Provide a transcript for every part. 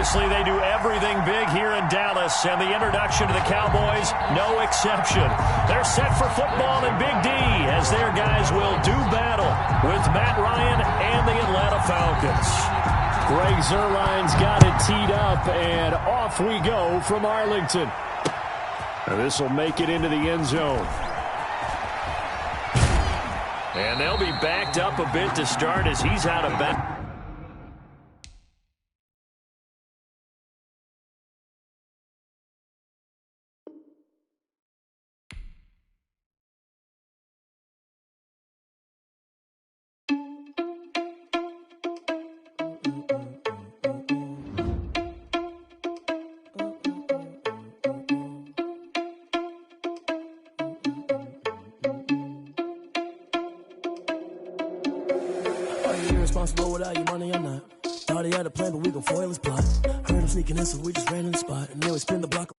Obviously, they do everything big here in Dallas, and the introduction to the Cowboys, no exception. They're set for football in Big D as their guys will do battle with Matt Ryan and the Atlanta Falcons. Greg Zuerlein's got it teed up, and off we go from Arlington. And this will make it into the end zone. And they'll be backed up a bit to start as he's out of bounds. Responsible without your money or not. Thought he had a plan, but we gon' foil his plot. Heard him sneaking in, so we just ran in the spot. And then we spin the block.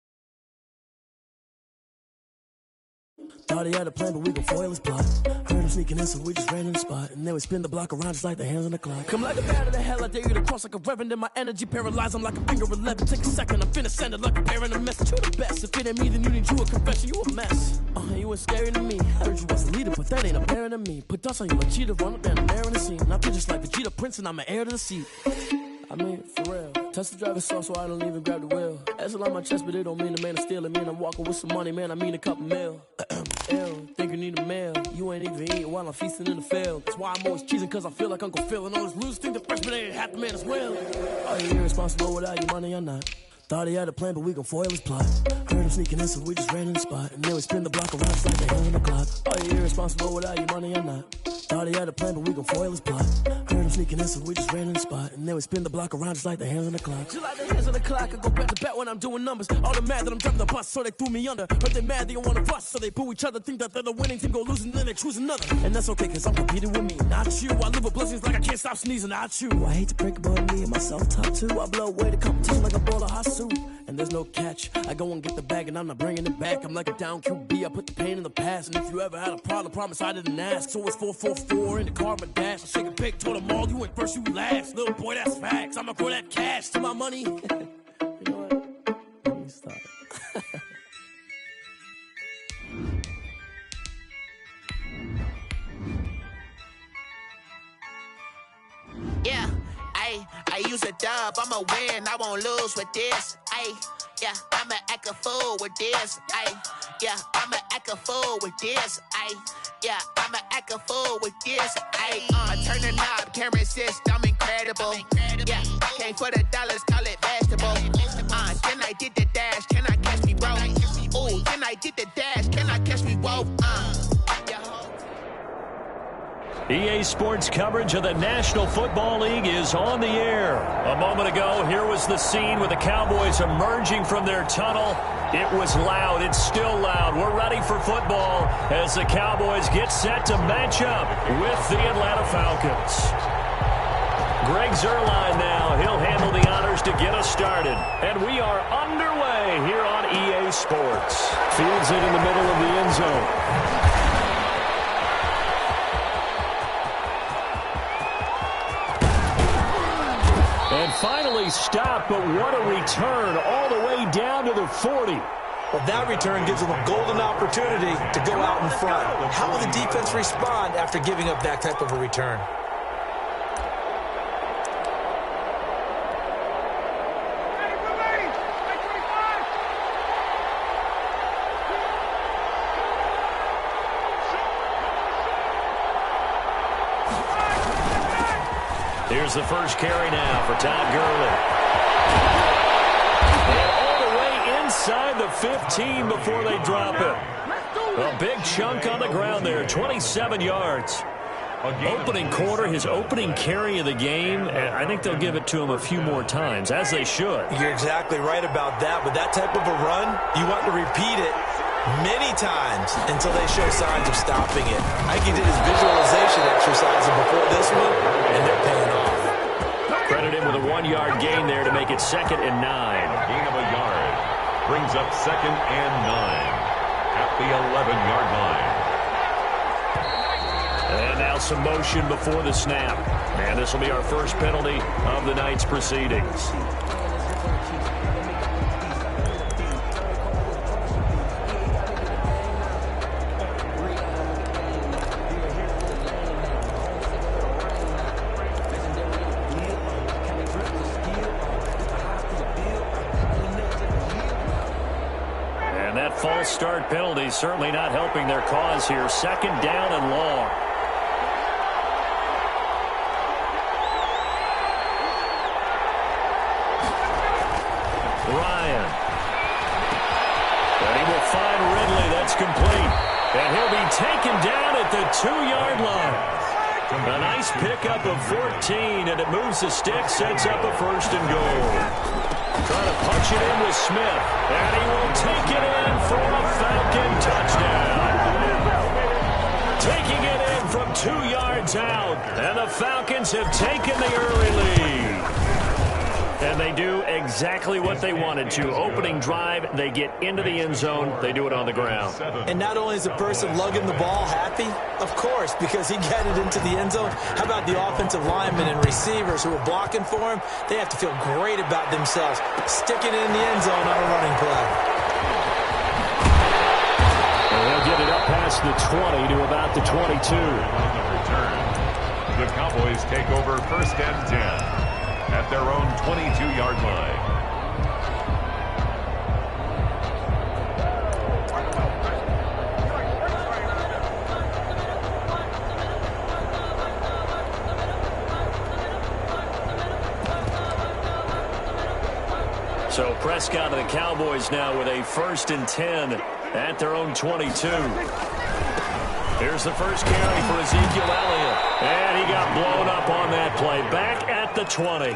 Thought he had a plan, but we gon' foil his plot. Heard him sneaking in, so we just ran in the spot. And then we spin the block around just like the hands on the clock. Come like a bat of the hell, I dare you to cross like a reverend. And my energy paralyzed, I'm like a finger 11. Take a second, I'm finna send it like a bear in a message. You the best, if it ain't me, then you need you a confession. You a mess. You was scary to me. Heard you was a leader, but that ain't a bearing to me. Put dust on you like cheetah, run up down the bear in the scene. And I feel just like the Vegeta Prince, and I'm an heir to the seat. I mean, for real. Touch the driver's soft so I don't even grab the wheel. That's on my chest, but it don't mean the man is stealing. Man, I'm walking with some money, man, I mean a couple mil. Ew, think you need a meal. You ain't even eating while I'm feasting in the field. That's why I'm always cheesing, cause I feel like Uncle Phil. And all those losers think the freshman ain't half the man as well. Are you irresponsible without your money or not? Thought he had a plan, but we gon' foil his plot. Heard him sneaking in, so we just ran in the spot. And then we spin the block around just like the hands on the clock. Are you irresponsible without your money or not? Thought he had a plan, but we gon' foil his plot. Heard him sneaking in, so we just ran in the spot. And then we spin the block around just like the hands on the clock. Just like the hands on the clock, I go back to back when I'm doing numbers. All the mad that I'm dropping the bus, so they threw me under. Heard they mad, they don't wanna bust, so they boo each other. Think that they're the winning team, go losing, then they choose another. And that's okay, cause I'm competing with me, not you. I live with blessings like I can't stop sneezing, not you. I hate to break about me and my self-talk too. I blow away the competition like a ball of hot soup. And there's no catch. I go and get the bag and I'm not bringing it back. I'm like a down QB, I put the pain in the past. And if you ever had a problem, promise I didn't ask. So it's 4-4-4 in the car, my dash. I shake a big, told them all, you went first, you last. Little boy, that's facts. I'ma throw that cash to my money. You know what? Let me stop. Yeah, I use a dub, I'ma win, I won't lose with this. Yeah, I'ma act a fool with this. Yeah, I'ma act a fool with this. Yeah, I'ma act a fool with this. Turn the knob, can't resist, I'm incredible. Yeah, came for the dollars, call it vegetable. Then I did the dash, can I catch me, bro? Ooh, then I did the dash, can I catch me, whoa? EA Sports coverage of the National Football League is on the air. A moment ago, here was the scene with the Cowboys emerging from their tunnel. It was loud. It's still loud. We're ready for football as the Cowboys get set to match up with the Atlanta Falcons. Greg Zuerlein now. He'll handle the honors to get us started. And we are underway here on EA Sports. Fields it in the middle of the end zone. And finally stopped, but what a return all the way down to the 40. Well, that return gives them a golden opportunity to go out in front. How will the defense respond after giving up that type of a return? Here's the first carry now for Todd Gurley. And all the way inside the 15 before they drop it. A big chunk on the ground there, 27 yards. Opening quarter, his opening carry of the game, I think they'll give it to him a few more times, as they should. You're exactly right about that. With that type of a run, you want to repeat it many times until they show signs of stopping it. I think he did his visualization exercise before this one, and they're paying off. Credit him with a 1-yard gain there to make it 2nd and 9. Gain of a yard brings up 2nd and 9 at the 11-yard line. And now some motion before the snap. And this will be our first penalty of the night's proceedings. false start penalty certainly not helping their cause here. Second down and long. Ryan. And he will find Ridley. That's complete. And he'll be taken down at the 2-yard line. A nice pickup of 14, and it moves the stick, sets up a first and goal. Trying to punch it in with Smith, and he will take it in for a Falcon touchdown. Taking it in from 2 yards out, and the Falcons have taken the early lead. And they do exactly what they wanted to. Opening drive, they get into the end zone. They do it on the ground. And not only is the person lugging the ball happy, of course, because he got it into the end zone. How about the offensive linemen and receivers who are blocking for him? They have to feel great about themselves, sticking it in the end zone on a running play. And they'll get it up past the 20 to about the 22. The Cowboys take over first and 10. At their own 22-yard line. So Prescott and the Cowboys now with a first and 10 at their own 22. Here's the first carry for Ezekiel Elliott. And he got blown up on that play. Back at the 20.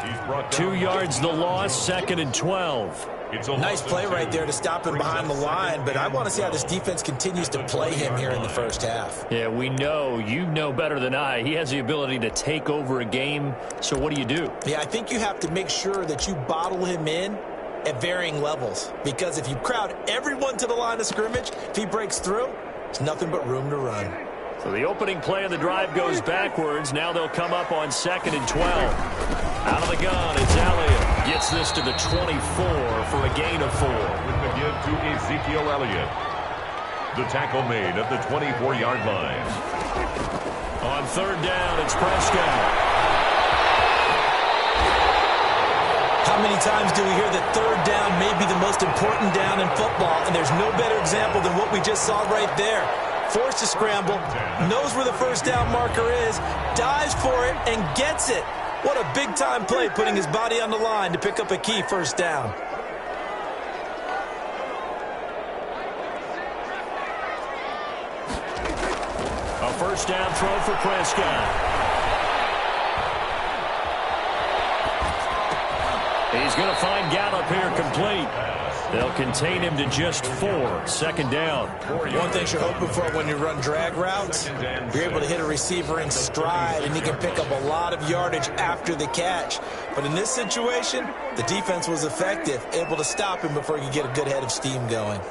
2 yards the loss, second and 12. Nice play right there to stop him behind the line, but I want to see how this defense continues to play him here in the first half. Yeah, we know. You know better than I. He has the ability to take over a game. So what do? Yeah, I think you have to make sure that you bottle him in at varying levels, because if you crowd everyone to the line of scrimmage, if he breaks through, it's nothing but room to run. So the opening play of the drive goes backwards. Now they'll come up on second and 12. Out of the gun, it's Elliott. Gets this to the 24 for a gain of 4. With the give to Ezekiel Elliott. The tackle made at the 24-yard line. On third down, it's Prescott. How many times do we hear that third down may be the most important down in football, and there's no better example than what we just saw right there. Forced to scramble, knows where the first down marker is, dives for it, and gets it. What a big-time play, putting his body on the line to pick up a key first down. A first down throw for Prescott. He's going to find Gallup here complete. They'll contain him to just 4. Second down. One thing you're hoping for when you run drag routes, you're able to hit a receiver in stride, and he can pick up a lot of yardage after the catch. But in this situation, the defense was effective, able to stop him before he could get a good head of steam going.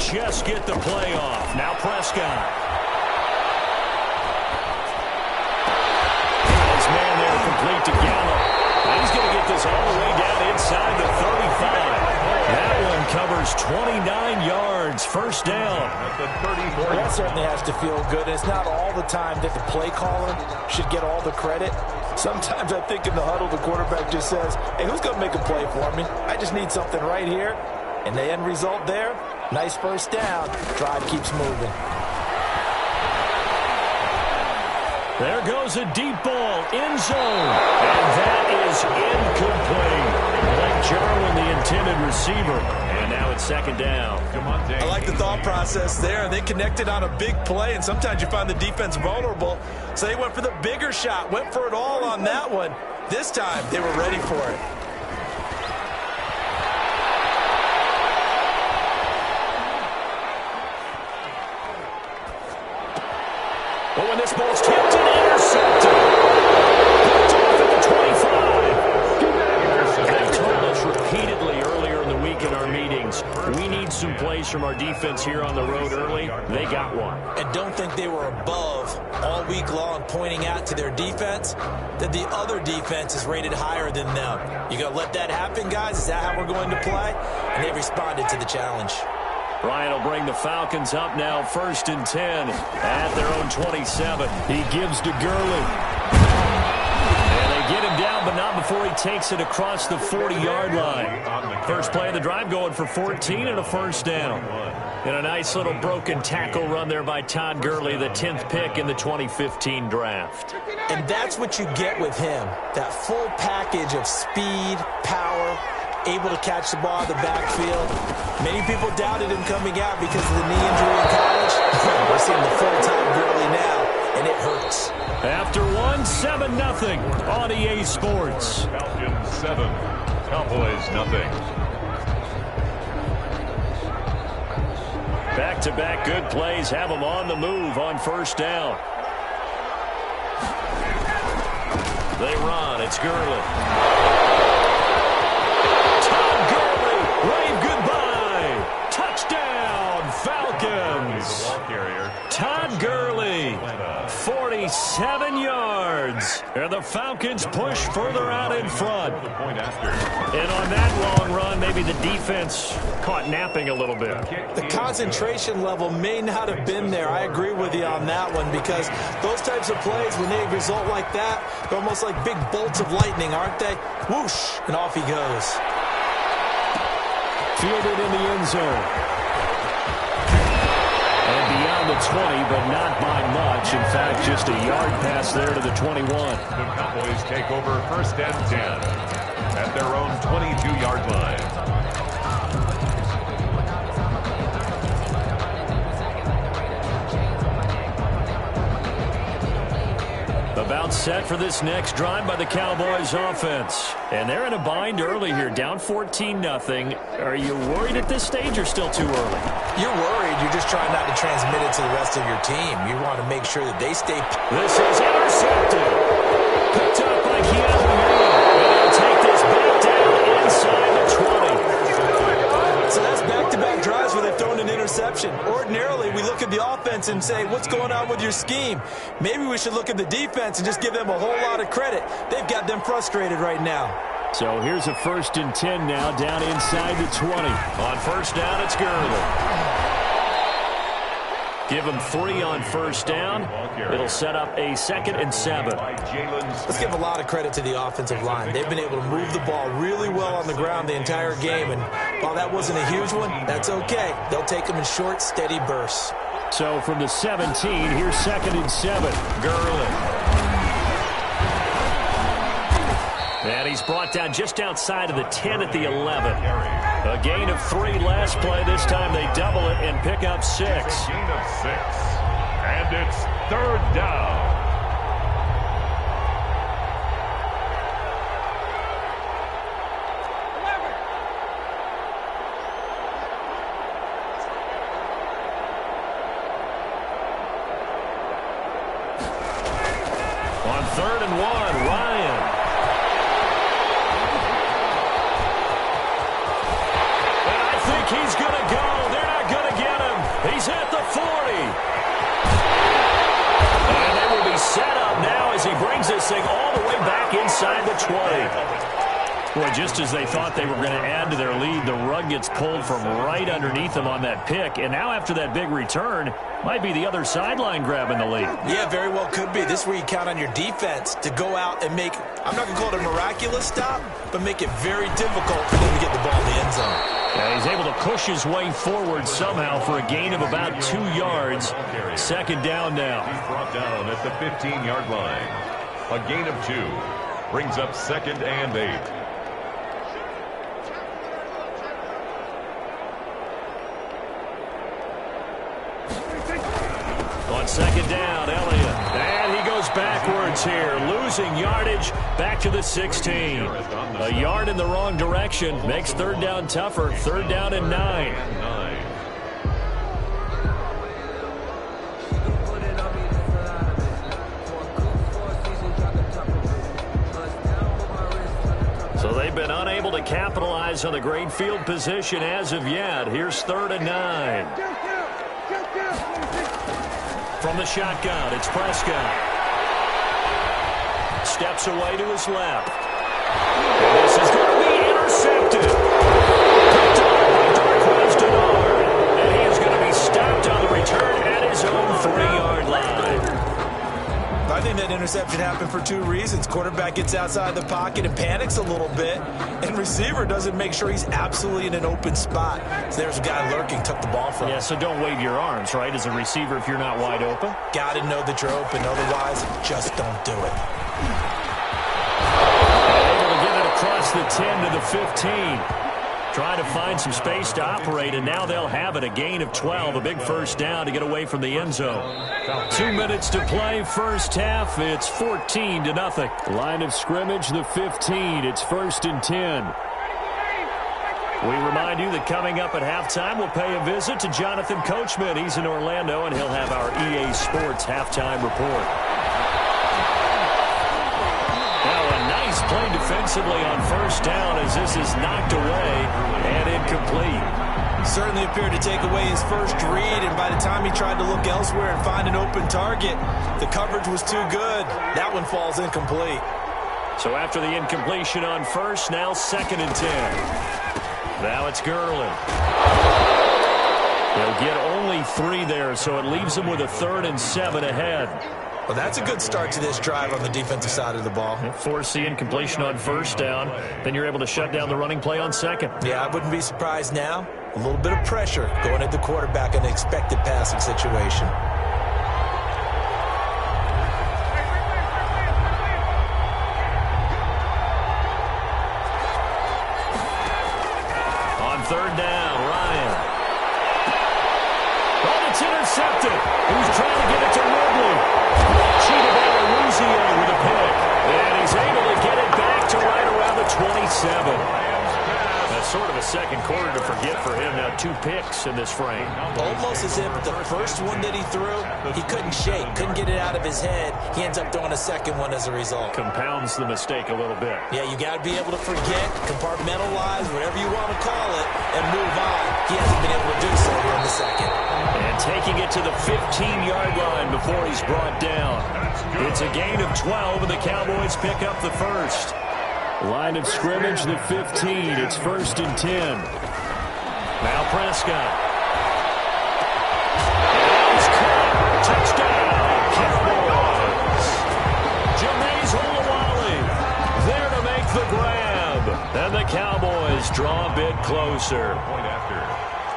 Just get the play off. Now Prescott. His man there complete to Gallup. He's going to get this all the way down inside the 35. That one covers 29 yards. First down. That certainly has to feel good. It's not all the time that the play caller should get all the credit. Sometimes I think in the huddle, the quarterback just says, hey, who's going to make a play for me? I just need something right here. And the end result there, nice first down. Drive keeps moving. There goes a deep ball, end zone. And that is incomplete. Blake Jarwin, the intended receiver. And now it's second down. I like the thought process there. They connected on a big play, and sometimes you find the defense vulnerable. So they went for the bigger shot, went for it all on that one. This time, they were ready for it. But when this ball's tipped and intercepted, picked off at the 25. They've told us repeatedly earlier in the week in our meetings, we need some plays from our defense here on the road early. They got one. And don't think they were above all week long, pointing out to their defense that the other defense is rated higher than them. You gonna let that happen, guys? Is that how we're going to play? And they responded to the challenge. Bryant will bring the Falcons up now 1st and 10 at their own 27. He gives to Gurley. And they get him down, but not before he takes it across the 40-yard line. First play of the drive going for 14 and a first down. And a nice little broken tackle run there by Todd Gurley, the 10th pick in the 2015 draft. And that's what you get with him, that full package of speed, power, able to catch the ball in the backfield. Many people doubted him coming out because of the knee injury in college. We're seeing the full-time Gurley now, and it hurts. After one, 7-0 on EA Sports. Falcons 7, Cowboys nothing. Back-to-back good plays have them on the move on first down. They run. It's Gurley. Todd Gurley, wave goodbye. Touchdown, Falcons. Todd Gurley, 47 yards. And the Falcons push further out in front. And on that long run, maybe the defense caught napping a little bit. The concentration level may not have been there. I agree with you on that one, because those types of plays, when they result like that, they're almost like big bolts of lightning, aren't they? Whoosh, and off he goes. Fielded in the end zone. And beyond the 20, but not by much. In fact, just a yard pass there to the 21. The Cowboys take over 1st and 10 at their own 22-yard line. About set for this next drive by the Cowboys offense. And they're in a bind early here, down 14-0. Are you worried at this stage or still too early? You're worried. You're just trying not to transmit it to the rest of your team. You want to make sure that they stay. This is intercepted. Picked up by Keanu Green. And they'll take this back down inside the 20. So that's back-to-back drives where they've thrown an interception. Ordinarily, we look at the offense and say, what's going on with your scheme? Maybe we should look at the defense and just give them a whole lot of credit. They've got them frustrated right now. So here's a 1st and 10 now, down inside the 20. On first down, it's Gurley. Give them 3 on first down. It'll set up a 2nd and 7. Let's give a lot of credit to the offensive line. They've been able to move the ball really well on the ground the entire game. And while that wasn't a huge one, that's okay. They'll take them in short, steady bursts. So from the 17, here's 2nd and 7. Gurley. And he's brought down just outside of the 10 at the 11. A gain of 3 last play. This time they double it and pick up 6. Gain of 6. And it's 3rd down. On 3rd and 1, Ryan. He's going to go. They're not going to get him. He's at the 40. And they will be set up now as he brings this thing all the way back inside the 20. Boy, just as they thought they were going to add to their lead, the rug gets pulled from right underneath them on that pick. And now after that big return, might be the other sideline grabbing the lead. Yeah, very well could be. This is where you count on your defense to go out and make, I'm not going to call it a miraculous stop, but make it very difficult for them to get the ball in the end zone. Yeah, he's able to push his way forward somehow for a gain of about 2 yards. 2nd down now. He's brought down at the 15-yard line. A gain of 2 brings up 2nd and 8. On 2nd down, Elliott. And he goes backwards here, losing yardage back to the 16. A yard in the wrong direction makes 3rd down tougher. 3rd down and 9. So they've been unable to capitalize on the great field position as of yet. Here's 3rd and 9. From the shotgun, it's Prescott. Steps away to his left. And this is going to be intercepted. Picked up by Darquez Denard. And interception happened for two reasons. Quarterback gets outside the pocket and panics a little bit, and receiver doesn't make sure he's absolutely in an open spot. So there's a guy lurking, took the ball from him. Yeah, so don't wave your arms, right, as a receiver if you're not wide open. Got to know that you're open. Otherwise, just don't do it. Able to get it across the 10 to the 15. Trying to find some space to operate, and now they'll have it. A gain of 12, a big first down to get away from the end zone. 2 minutes to play, first half. It's 14-0. Line of scrimmage, the 15. It's 1st and 10. We remind you that coming up at halftime, we'll pay a visit to Jonathan Coachman. He's in Orlando, and he'll have our EA Sports halftime report. Nice play defensively on first down as this is knocked away and incomplete. Certainly appeared to take away his first read, and by the time he tried to look elsewhere and find an open target, the coverage was too good. That one falls incomplete. So after the incompletion on first, now 2nd and 10. Now it's Gurley. They'll get only 3 there, so it leaves them with a 3rd and 7 ahead. Well, that's a good start to this drive on the defensive side of the ball. Force the incompletion on first down. Then you're able to shut down the running play on second. Yeah, I wouldn't be surprised now. A little bit of pressure going at the quarterback in an expected passing situation. On 3rd down, Ryan. But it's intercepted. Who's trying to get it to Ridley? With a pick, and he's able to get it back to right around the 27. That's sort of a second quarter to forget for him. Now 2 picks in this frame. Almost as if the first one that he threw, he couldn't shake, couldn't get it out of his head. He ends up throwing a second one as a result. Compounds the mistake a little bit. Yeah, you got to be able to forget, compartmentalize, whatever you want to call it, and move on. He hasn't been able to do so here in the second. And taking it to the 15-yard line before he's brought down. It's a gain of 12, and the Cowboys pick up the first. Line of scrimmage, the 15. It's 1st and 10. Now Prescott. And he's caught. Touchdown, Cowboys. Jameis Olawale there to make the grab. And the Cowboys draw a bit closer.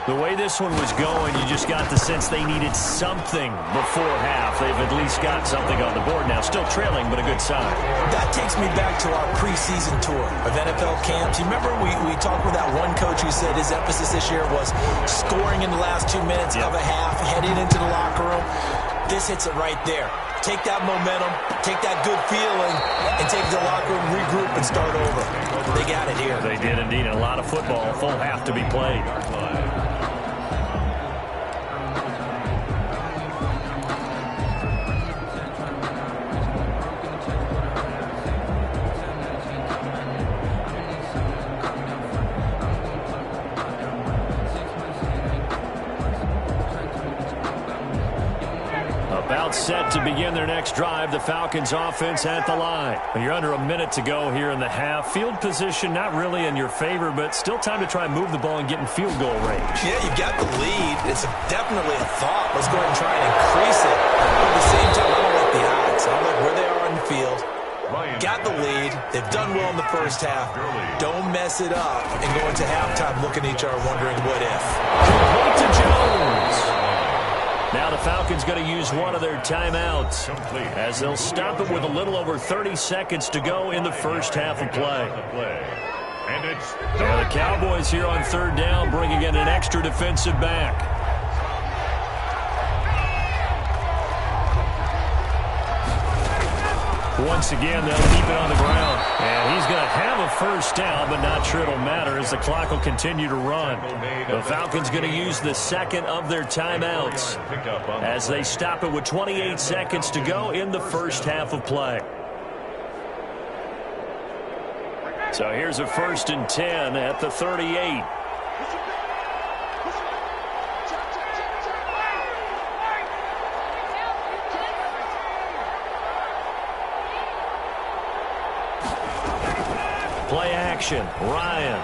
The way this one was going, you just got the sense they needed something before half. They've at least got something on the board now. Still trailing, but a good sign. That takes me back to our preseason tour of NFL camps. You remember we talked with that one coach who said his emphasis this year was scoring in the last 2 minutes of a half, heading into the locker room. This hits it right there. Take that momentum, take that good feeling, and take it to the locker room, regroup, and start over. They got it here. They did indeed. A lot of football, full half to be played. About set to begin their next drive. The Falcons offense at the line. You're under a minute to go here in the half. Field position not really in your favor, but still time to try and move the ball and get in field goal range. Yeah, you've got the lead. It's definitely a thought. Let's go ahead and try and increase it. But at the same time, I don't like the odds. I don't like where they are on the field. Got the lead. They've done well in the first half. Don't mess it up and go into halftime looking at each other wondering what if. Complete to Jones. Now the Falcons going to use one of their timeouts as they'll stop it with a little over 30 seconds to go in the first half of play. Now the Cowboys here on 3rd down bringing in an extra defensive back. Once again, they'll keep it on the ground. And he's going to have a first down, but not sure it'll matter as the clock will continue to run. The Falcons going to use the second of their timeouts as they stop it with 28 seconds to go in the first half of play. So here's a 1st and 10 at the 38. Play action, Ryan.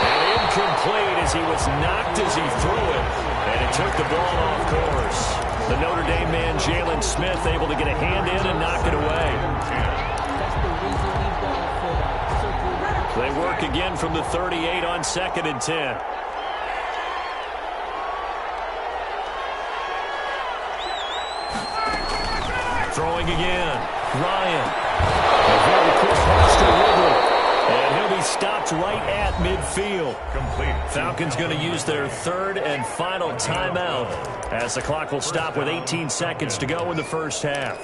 And incomplete as he was knocked as he threw it. And it took the ball off course. The Notre Dame man, Jalen Smith, able to get a hand in and knock it away. They work again from the 38 on 2nd and 10. Throwing again. Ryan. A very quick pass to Ridley. And he'll be stopped right at midfield. Complete. Falcons going to use their 3rd and final timeout as the clock will stop with 18 seconds to go in the first half.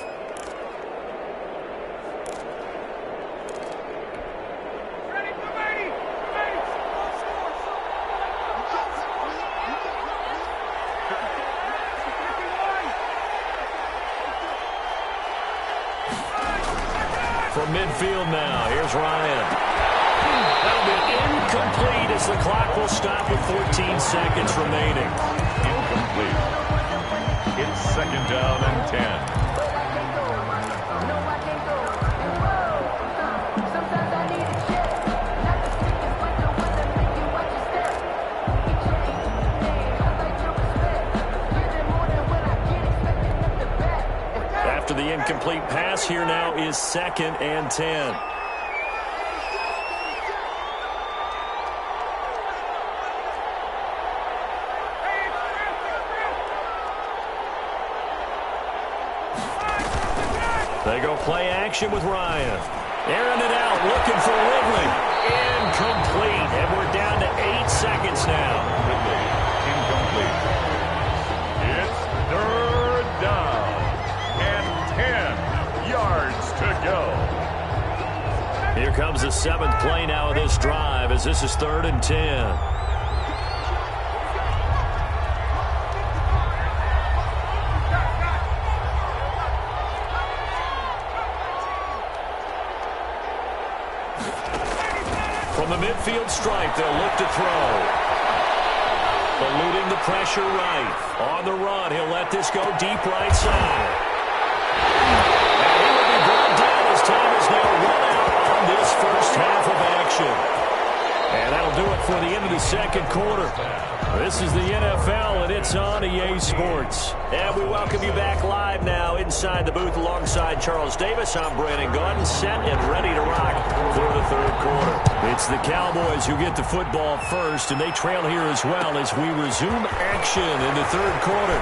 From midfield now, here's Ryan. That'll be incomplete as the clock will stop with 14 seconds remaining. Incomplete. It's 2nd down and 10. After the incomplete pass, here now is 2nd and 10. They go play action with Ryan. Airing it out, looking for Ridley. Incomplete, and we're down to 8 seconds now. Ridley, incomplete. It's 3rd down and 10 yards to go. Here comes the 7th play now of this drive as this is 3rd and 10. From the midfield stripe, they'll look to throw. Eluding the pressure right. On the run, he'll let this go deep right side. And he will be brought down as time is now run out on this first half of action. And that'll do it for the end of the 2nd quarter. This is the NFL, and it's on EA Sports. And we welcome you back live now inside the booth alongside Charles Davis. I'm Brandon Gunn, set and ready to rock for the 3rd quarter. It's the Cowboys who get the football first, and they trail here as well as we resume action in the 3rd quarter.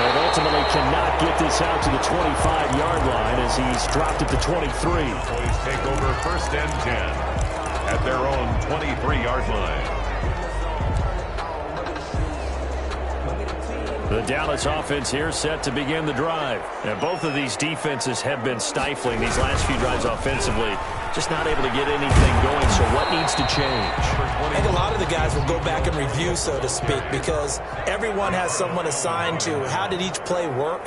And ultimately cannot get this out to the 25-yard line as he's dropped it to 23. Cowboys take over 1st and 10 at their own 23-yard line. The Dallas offense here set to begin the drive. And both of these defenses have been stifling these last few drives offensively. Just not able to get anything going, so what needs to change? I think a lot of the guys will go back and review, so to speak, because everyone has someone assigned to how did each play work.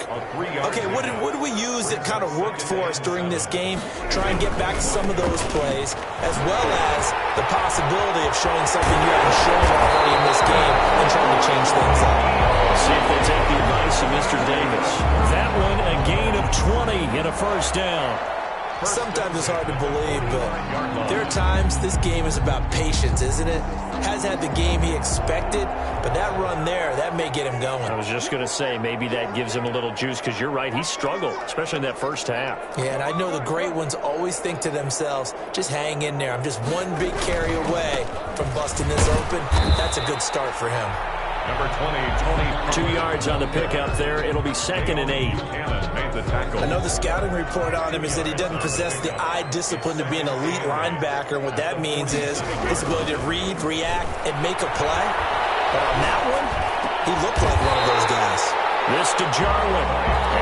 Okay, what did we use that kind of worked for us during this game? Try and get back to some of those plays, as well as the possibility of showing something you haven't shown already in this game and trying to change things up. See if they take the advice of Mr. Davis. That one, a gain of 20 and a first down. Sometimes it's hard to believe, but there are times this game is about patience, isn't it? Has had the game he expected, but that run there, that may get him going. I was just going to say, maybe that gives him a little juice, because you're right, he struggled, especially in that first half. Yeah, and I know the great ones always think to themselves, just hang in there. I'm just one big carry away from busting this open. That's a good start for him. Number 20, 2 yards on the pickup there. It'll be 2nd and 8. Cannon made the tackle. I know the scouting report on him is that he doesn't possess the eye discipline to be an elite linebacker. What that means is his ability to read, react, and make a play. But on that one, he looked like one of those guys. This to Jarwin.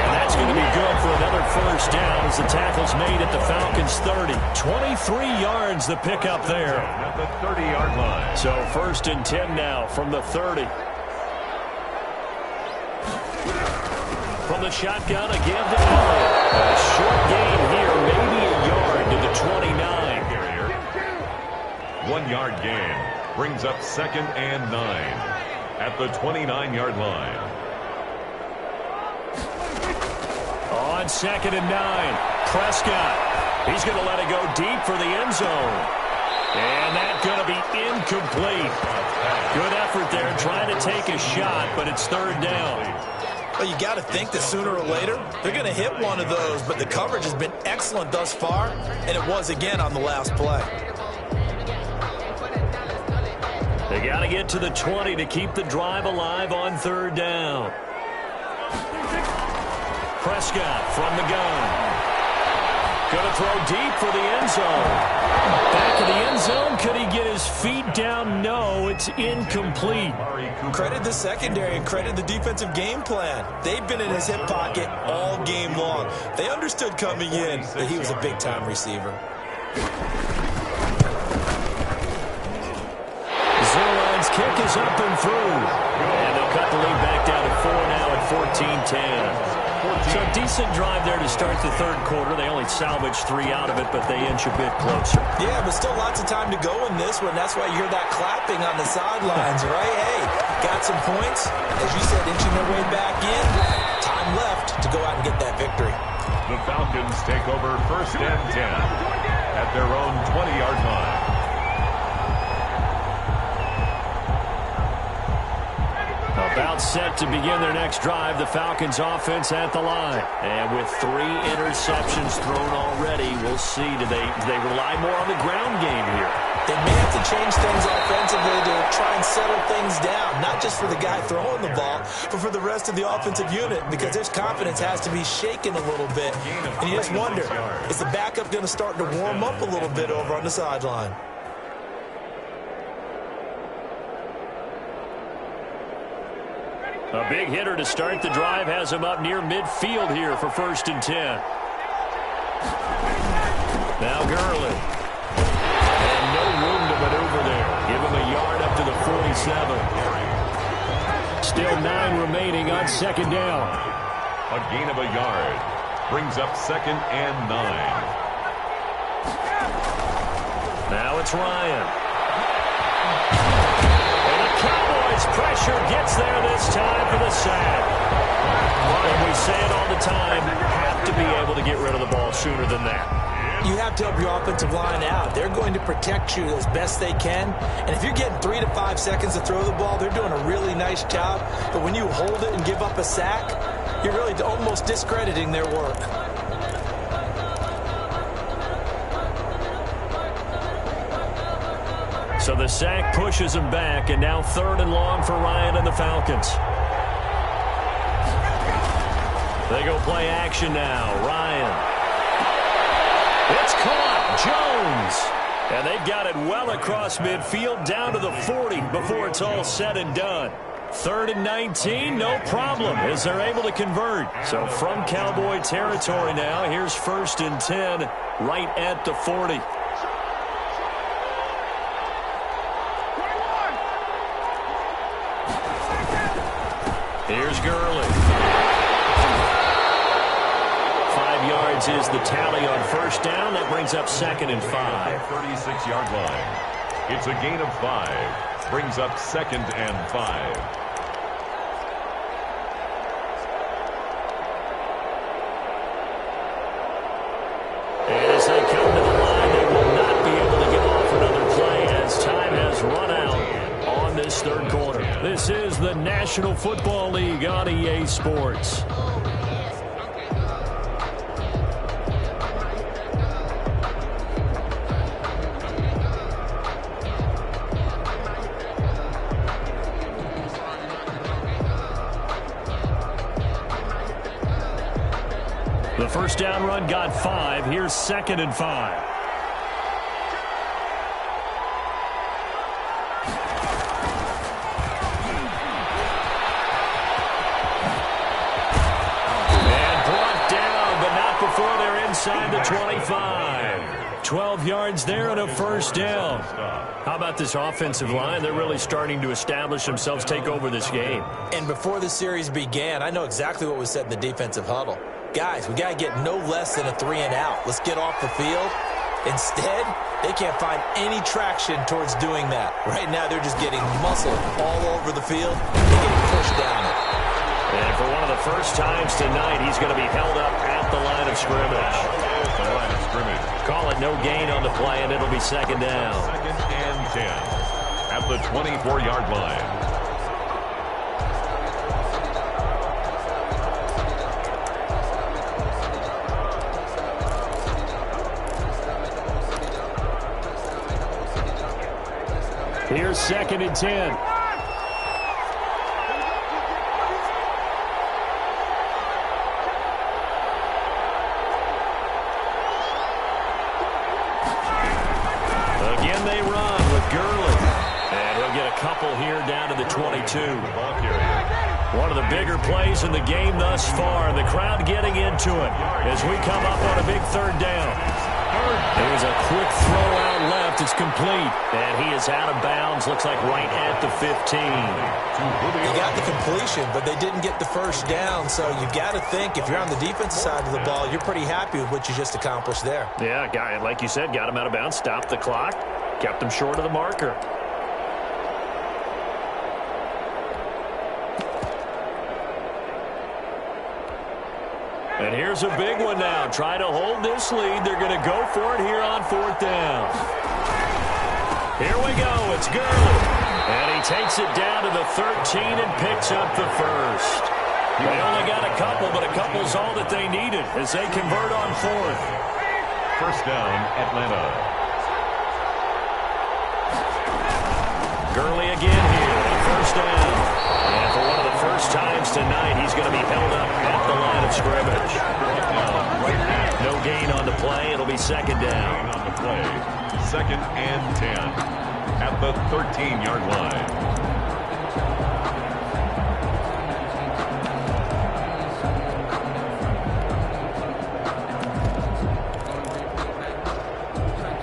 And that's going to be good for another first down as the tackle's made at the Falcons' 30. 23 yards the pickup there. At the 30-yard line. So 1st and 10 now from the 30. From the shotgun again to Elliott. A short gain here, maybe a yard to the 29. 1 yard gain brings up 2nd and 9 at the 29-yard line. On 2nd and 9, Prescott. He's going to let it go deep for the end zone. And that's going to be incomplete. Good effort there trying to take a shot, but it's third down. Well, you got to think that sooner or later they're going to hit one of those, but the coverage has been excellent thus far, and it was again on the last play. They got to get to the 20 to keep the drive alive on third down. Prescott from the gun. Going to throw deep for the end zone. Back of the end zone. Could he get his feet down? No, it's incomplete. Credit the secondary and credit the defensive game plan. They've been in his hip pocket all game long. They understood coming in that he was a big-time receiver. Zerline's kick is up and through. And they'll cut the lead back down to 4 now at 14-10. So a decent drive there to start the third quarter. They only salvaged 3 out of it, but they inch a bit closer. Yeah, but still lots of time to go in this one. That's why you hear that clapping on the sidelines, right? Hey, got some points. As you said, inching their way back in. Time left to go out and get that victory. The Falcons take over first and 10 at their own 20-yard line. About set to begin their next drive, the Falcons offense at the line. And with 3 interceptions thrown already, we'll see. Do they rely more on the ground game here? They may have to change things offensively to try and settle things down, not just for the guy throwing the ball, but for the rest of the offensive unit, because their confidence has to be shaken a little bit. And you just wonder, is the backup going to start to warm up a little bit over on the sideline? A big hitter to start the drive has him up near midfield here for first and 10. Now Gurley. And no room to maneuver there. Give him a yard up to the 47. Still 9 remaining on second down. A gain of a yard brings up second and 9. Now it's Ryan. Cowboys pressure gets there this time for the sack. And we say it all the time, have to be able to get rid of the ball sooner than that. You have to help your offensive line out. They're going to protect you as best they can. And if you're getting 3 to 5 seconds to throw the ball, they're doing a really nice job. But when you hold it and give up a sack, you're really almost discrediting their work. So the sack pushes him back, and now 3rd and long for Ryan and the Falcons. They go play action now. Ryan. It's caught. Jones. And they've got it well across midfield down to the 40 before it's all said and done. 3rd and 19, no problem, as they're able to convert. So from Cowboy territory now, here's 1st and 10 right at the 40. Here's Gurley. 5 yards is the tally on first down. That brings up 2nd and 5. 36-yard line. It's a gain of 5. Brings up 2nd and 5. And as they come to the line, they will not be able to get off another play as time has run out on this 3rd quarter. This is the National Football League on EA Sports. The first down run got 5. Here's 2nd and 5. Before they're inside the 25. 12 yards there and a first down. How about this offensive line? They're really starting to establish themselves, take over this game. And before the series began, I know exactly what was said in the defensive huddle. Guys, we got to get no less than a 3 and out. Let's get off the field. Instead, they can't find any traction towards doing that. Right now, they're just getting muscled all over the field. They're getting pushed down it. And for one of the first times tonight, he's going to be held up at the line of scrimmage. The line of scrimmage. Call it no gain on the play, and it'll be 2nd down. 2nd and 10 at the 24-yard line. Here's 2nd and 10. Again, they run with Gurley. And he'll get a couple here down to the 22. One of the bigger plays in the game thus far, and the crowd getting into it as we come up on a big 3rd down. Here's a quick throw out left. It's complete, and he is out of bounds. Looks like right at the 15. He got the completion, but they didn't get the 1st down, so you've got to think if you're on the defensive side of the ball, you're pretty happy with what you just accomplished there. Yeah, guy, like you said, got him out of bounds, stopped the clock, kept him short of the marker. And here's a big one now. Trying to hold this lead. They're going to go for it here on 4th down. Here we go. It's Gurley. And he takes it down to the 13 and picks up the 1st. They only got a couple, but a couple's all that they needed as they convert on 4th. 1st down, Atlanta. Gurley again here on 1st down. And for one of the first times tonight, he's going to be held up at the line of scrimmage. No gain on the play. It'll be 2nd down. On the play, 2nd and 10 at the 13-yard line.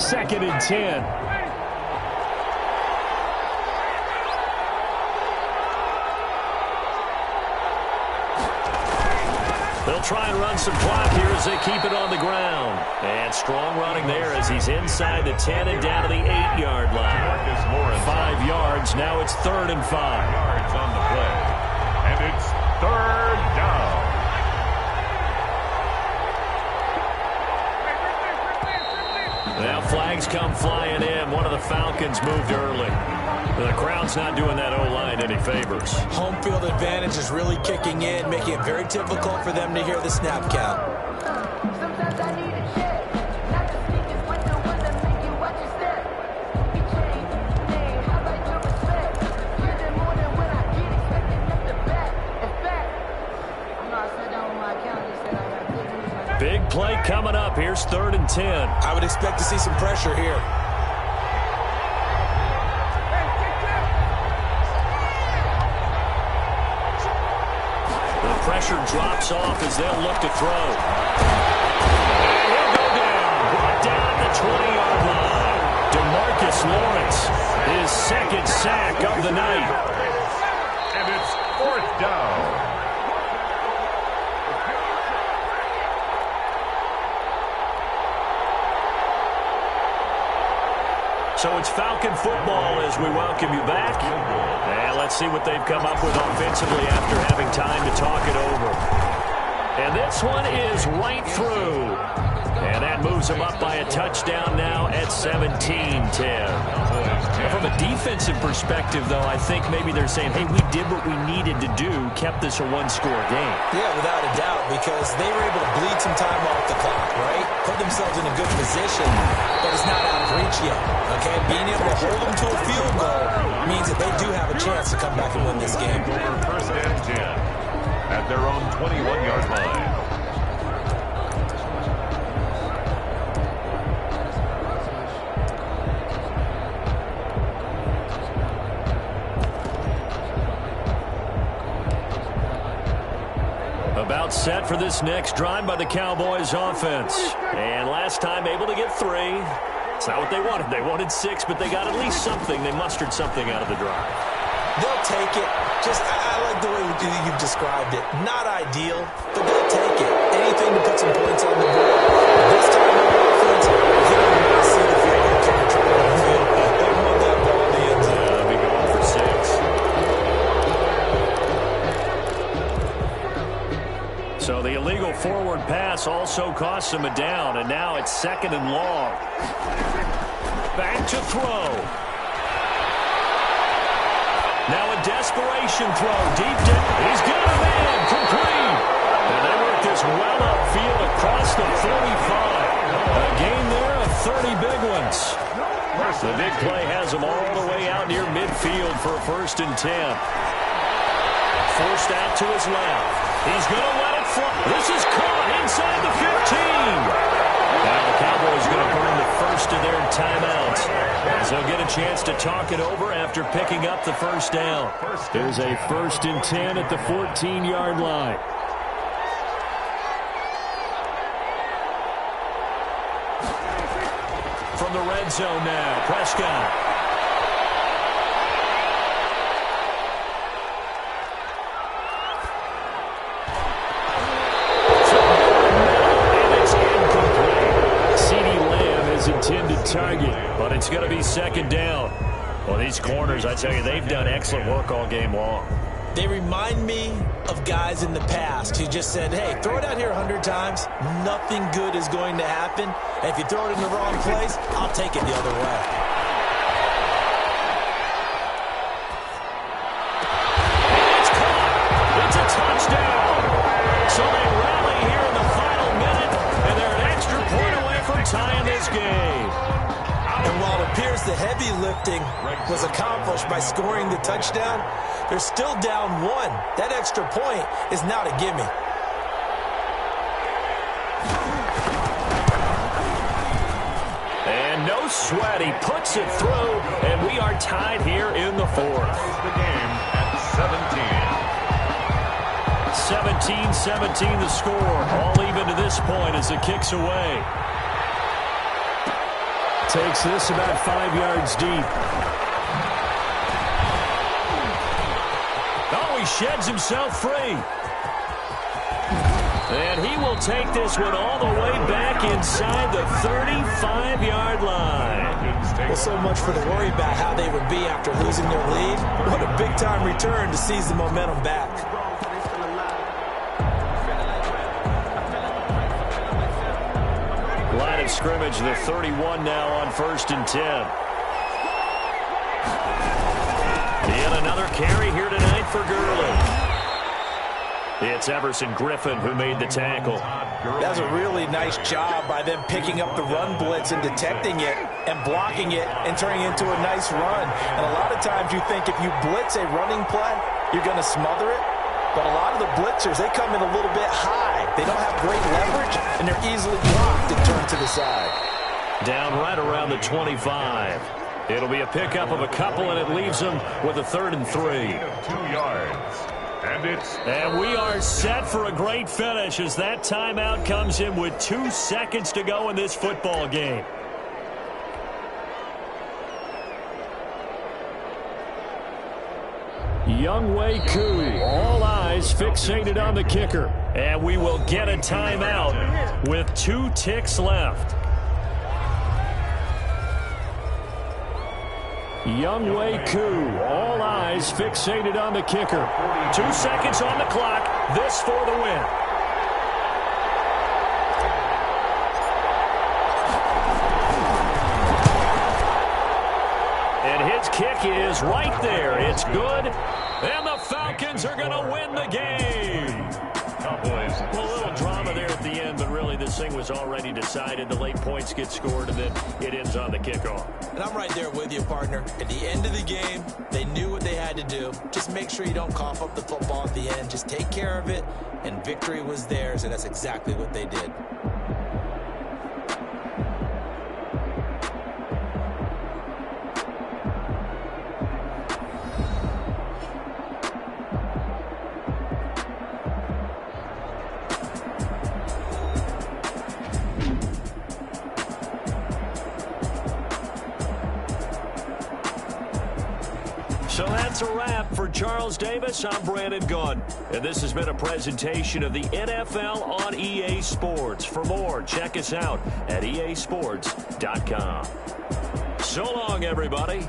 Second and 10. They'll try and run some clock here as they keep it on the ground. And strong running there as he's inside the 10 and down to the 8-yard line. 5 yards. Now it's 3rd and 5. Yards on the play. And it's 3rd down. Now flags come flying in. One of the Falcons moved early. The crowd's not doing that O-line any favors. Home field advantage is really kicking in, making it very difficult for them to hear the snap count. Sometimes I need a check. Not the sneakers, but the ones that make you watch your step. You change name, how about your respect? Feeling more than when I get expected at the back. In fact, I know I sat down with my account and said I got good news. Big play coming up. Here's 3rd and 10. I would expect to see some pressure here. Pressure drops off as they'll look to throw. And he'll go down. Brought down at the 20-yard line. DeMarcus Lawrence, his 2nd sack of the night. And it's 4th down. So it's Falcon football as we welcome you back. And let's see what they've come up with offensively after having time to talk it over. And this one is right through. And that moves them up by a touchdown now at 17-10. From a defensive perspective, though, I think maybe they're saying, hey, we did what we needed to do, kept this a one-score game. Yeah, without a doubt, because they were able to bleed some time off the clock, right? Put themselves in a good position, but it's not out of reach yet, okay? Being able to hold them to a field goal means that they do have a chance to come back and win this game. Over 1st and 10 at their own 21-yard line. About set for this next drive by the Cowboys offense. And last time able to get 3. It's not what they wanted. They wanted 6, but they got at least something. They mustered something out of the drive. They'll take it. Just, I like the way you've described it. Not ideal, but they'll take it. Anything to put some points on the board. This time on offense, they don't want to see the field goal kicker try on the field. They want that ball in the end zone. They'll be going for 6. So the illegal forward pass also costs him a down, and now it's 2nd and long. Back to throw. Now a desperation throw deep down. He's got a man complete. And they work this well upfield across the 45. A gain there of 30 big ones. The big play has him all the way out near midfield for a 1st and 10. Forced out to his left. He's going to let it fly. This is caught inside the 15. Now the Cowboys going to burn the first of their timeouts, as they'll get a chance to talk it over after picking up the first down. There's a 1st and 10 at the 14-yard line. From the red zone now, Prescott. Intended target, but it's going to be 2nd down. Well, these corners, I tell you, they've done excellent work all game long. They remind me of guys in the past who just said, hey, throw it out here 100 times. Nothing good is going to happen. And if you throw it in the wrong place, I'll take it the other way. It's caught. It's a touchdown. So they rally here in the final minute, and they're an extra point away from tying this game. And while it appears the heavy lifting was accomplished by scoring the touchdown, they're still down 1. That extra point is not a gimme. And no sweat. He puts it through, and we are tied here in the 4th. The game at 17. 17-17 the score. All even to this point as it kicks away. Takes this about 5 yards deep. Oh, he sheds himself free. And he will take this one all the way back inside the 35-yard line. Well, so much for the worry about how they would be after losing their lead. What a big-time return to seize the momentum back. Line of scrimmage, the 31 now on 1st and 10. And another carry here tonight for Gurley. It's Everson Griffin who made the tackle. That's a really nice job by them picking up the run blitz and detecting it and blocking it and turning it into a nice run. And a lot of times you think if you blitz a running play, you're going to smother it. But a lot of the blitzers, they come in a little bit high. They don't have great leverage, and they're easily blocked and turned to the side. Down right around the 25. It'll be a pickup of a couple, and it leaves them with a 3rd and 3. 2 yards. And we are set for a great finish as that timeout comes in with 2 seconds to go in this football game. Younghoe Koo, all eyes fixated on the kicker. And we will get a timeout with 2 ticks left. Younghoe Koo, all eyes fixated on the kicker. 2 seconds on the clock, this for the win. And his kick is right there. It's good. And the Falcons are going to win the game. Cowboys. Well, a little drama there at the end, but really this thing was already decided. The late points get scored, and then it ends on the kickoff. And I'm right there with you, partner. At the end of the game, they knew what they had to do. Just make sure you don't cough up the football at the end. Just take care of it, and victory was theirs, and that's exactly what they did. So that's a wrap for Charles Davis. I'm Brandon Gunn, and this has been a presentation of the NFL on EA Sports. For more, check us out at easports.com. So long, everybody.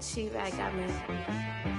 She right got me.